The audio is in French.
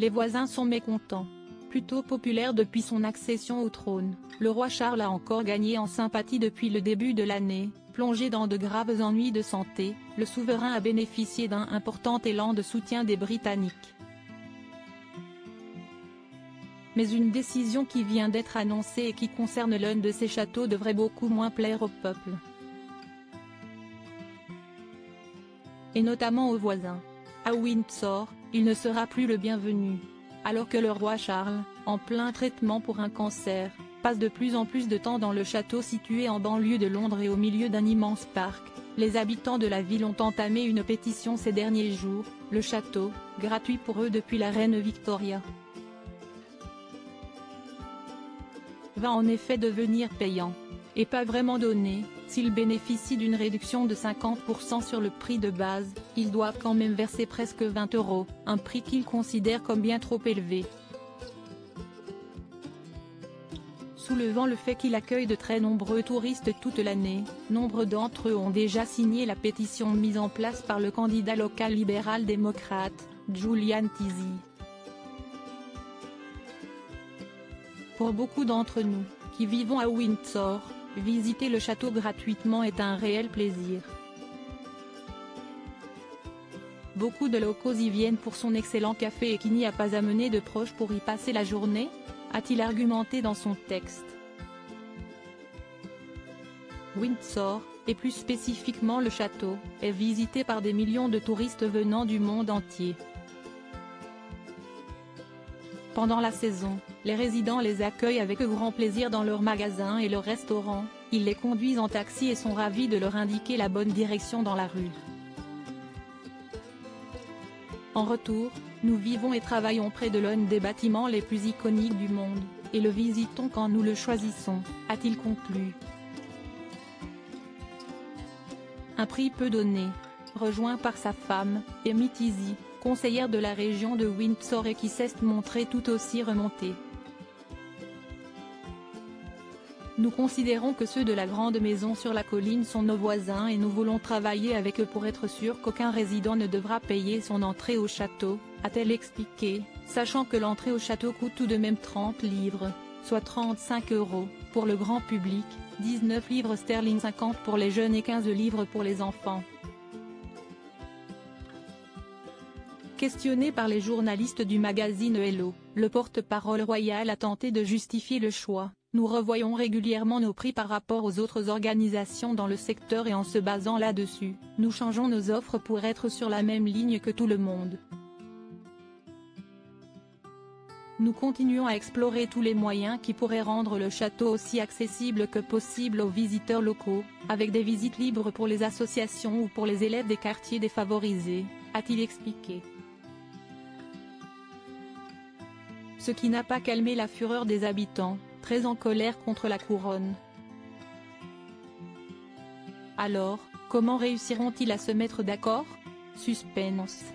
les voisins sont mécontents. Plutôt populaire depuis son accession au trône, le roi Charles a encore gagné en sympathie depuis le début de l'année. Plongé dans de graves ennuis de santé, le souverain a bénéficié d'un important élan de soutien des Britanniques. Mais une décision qui vient d'être annoncée et qui concerne l'un de ces châteaux devrait beaucoup moins plaire au peuple. Et notamment aux voisins. À Windsor, il ne sera plus le bienvenu. Alors que le roi Charles, en plein traitement pour un cancer, passe de plus en plus de temps dans le château situé en banlieue de Londres et au milieu d'un immense parc, les habitants de la ville ont entamé une pétition ces derniers jours, le château, gratuit pour eux depuis la reine Victoria, va en effet devenir payant. Et pas vraiment donné, s'ils bénéficient d'une réduction de 50% sur le prix de base, ils doivent quand même verser presque 20 €, un prix qu'ils considèrent comme bien trop élevé. Soulevant le fait qu'il accueille de très nombreux touristes toute l'année, nombre d'entre eux ont déjà signé la pétition mise en place par le candidat local libéral-démocrate, Julian Tisey. Pour beaucoup d'entre nous, qui vivons à Windsor, visiter le château gratuitement est un réel plaisir. Beaucoup de locaux y viennent pour son excellent café et qui n'y a pas à mener de proches pour y passer la journée, a-t-il argumenté dans son texte. Windsor, et plus spécifiquement le château, est visité par des millions de touristes venant du monde entier. Pendant la saison, les résidents les accueillent avec grand plaisir dans leurs magasins et leurs restaurants, ils les conduisent en taxi et sont ravis de leur indiquer la bonne direction dans la rue. En retour, nous vivons et travaillons près de l'un des bâtiments les plus iconiques du monde, et le visitons quand nous le choisissons, a-t-il conclu. Un prix peu donné, rejoint par sa femme, Amy Tisey, conseillère de la région de Windsor et qui s'est montrée tout aussi remontée. Nous considérons que ceux de la grande maison sur la colline sont nos voisins et nous voulons travailler avec eux pour être sûr qu'aucun résident ne devra payer son entrée au château, a-t-elle expliqué, sachant que l'entrée au château coûte tout de même 30 livres, soit 35 €, pour le grand public, 19 livres sterling 50 pour les jeunes et 15 livres pour les enfants. Questionné par les journalistes du magazine Hello, le porte-parole royal a tenté de justifier le choix. Nous revoyons régulièrement nos prix par rapport aux autres organisations dans le secteur et en se basant là-dessus, nous changeons nos offres pour être sur la même ligne que tout le monde. Nous continuons à explorer tous les moyens qui pourraient rendre le château aussi accessible que possible aux visiteurs locaux, avec des visites libres pour les associations ou pour les élèves des quartiers défavorisés, a-t-il expliqué. Ce qui n'a pas calmé la fureur des habitants, très en colère contre la couronne. Alors, comment réussiront-ils à se mettre d'accord ? Suspense.